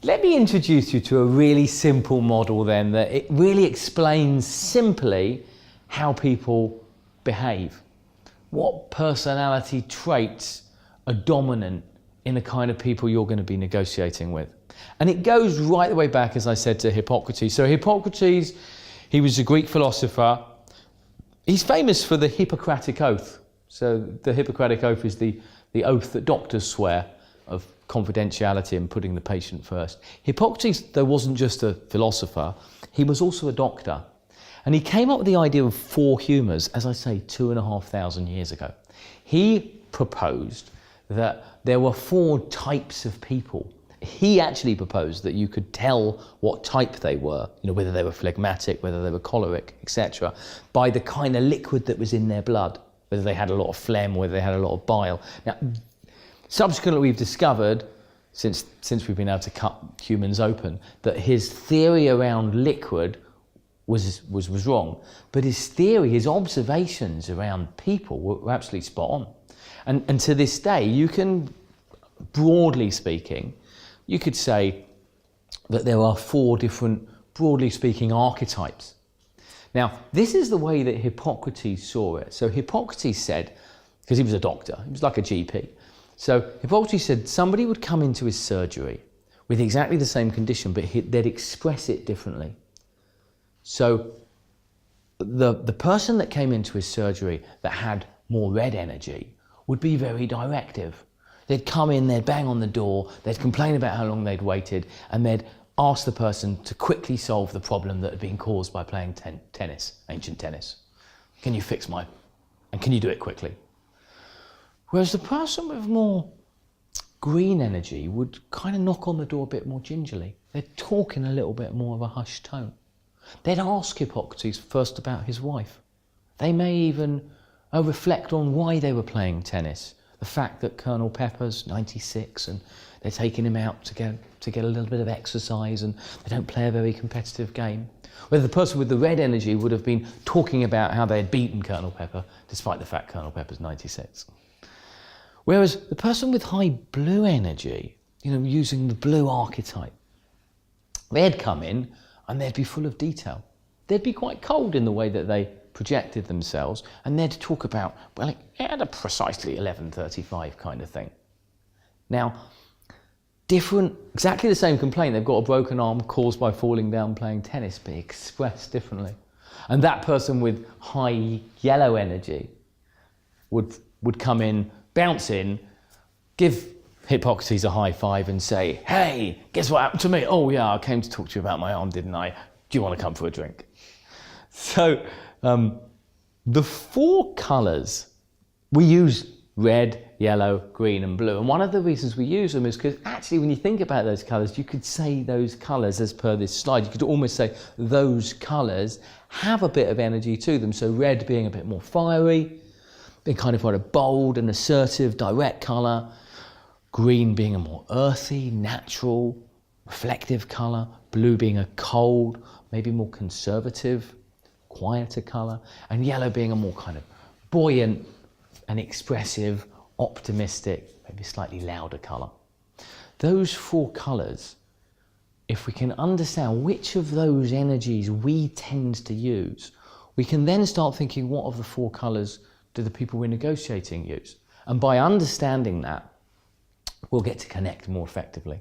Let me introduce you to a really simple model then that it really explains simply how people behave. What personality traits are dominant in the kind of people you're going to be negotiating with. And it goes right the way back, as I said, to Hippocrates. So Hippocrates, he was a Greek philosopher. He's famous for the Hippocratic Oath. So the Hippocratic Oath is the oath that doctors swear of confidentiality and putting the patient first. Hippocrates, though, wasn't just a philosopher, he was also a doctor. And he came up with the idea of 4 humours, as I say, 2,500 years ago. He proposed that there were 4 types of people. He actually proposed that you could tell what type they were, whether they were phlegmatic, whether they were choleric, etc., by the kind of liquid that was in their blood, whether they had a lot of phlegm, whether they had a lot of bile. Now, subsequently, we've discovered, since we've been able to cut humans open, that his theory around liquid was wrong. But his theory, his observations around people were absolutely spot on. And to this day, you can, broadly speaking, you could say that there are 4 different, broadly speaking, archetypes. Now, this is the way that Hippocrates saw it. So Hippocrates said, because he was a doctor, he was like a GP. So Hippocrates said somebody would come into his surgery with exactly the same condition, but they'd express it differently. So the person that came into his surgery that had more red energy would be very directive. They'd come in, they'd bang on the door, they'd complain about how long they'd waited, and they'd ask the person to quickly solve the problem that had been caused by playing tennis, ancient tennis. Can you fix and can you do it quickly? Whereas the person with more green energy would kind of knock on the door a bit more gingerly. They'd talk in a little bit more of a hushed tone. They'd ask Hippocrates first about his wife. They may even reflect on why they were playing tennis. The fact that Colonel Pepper's 96 and they're taking him out to get a little bit of exercise and they don't play a very competitive game. Whether the person with the red energy would have been talking about how they had beaten Colonel Pepper despite the fact Colonel Pepper's 96. Whereas the person with high blue energy, using the blue archetype, they'd come in and they'd be full of detail. They'd be quite cold in the way that they projected themselves, and they'd talk about, well, it had a precisely 11:35 kind of thing. Now, exactly the same complaint. They've got a broken arm caused by falling down playing tennis, but expressed differently. And that person with high yellow energy would come in, bounce in, give Hippocrates a high five and say, hey, guess what happened to me? Oh yeah, I came to talk to you about my arm, didn't I? Do you want to come for a drink? So the 4 colours, we use red, yellow, green and blue. And one of the reasons we use them is because actually when you think about those colours, you could say those colours as per this slide. You could almost say those colours have a bit of energy to them. So red being a bit more fiery, being kind of quite a bold and assertive, direct colour. Green being a more earthy, natural, reflective colour. Blue being a cold, maybe more conservative, quieter colour. And yellow being a more kind of buoyant and expressive, optimistic, maybe slightly louder colour. Those 4 colours, if we can understand which of those energies we tend to use, we can then start thinking, what of the 4 colours do the people we're negotiating use? And by understanding that, we'll get to connect more effectively.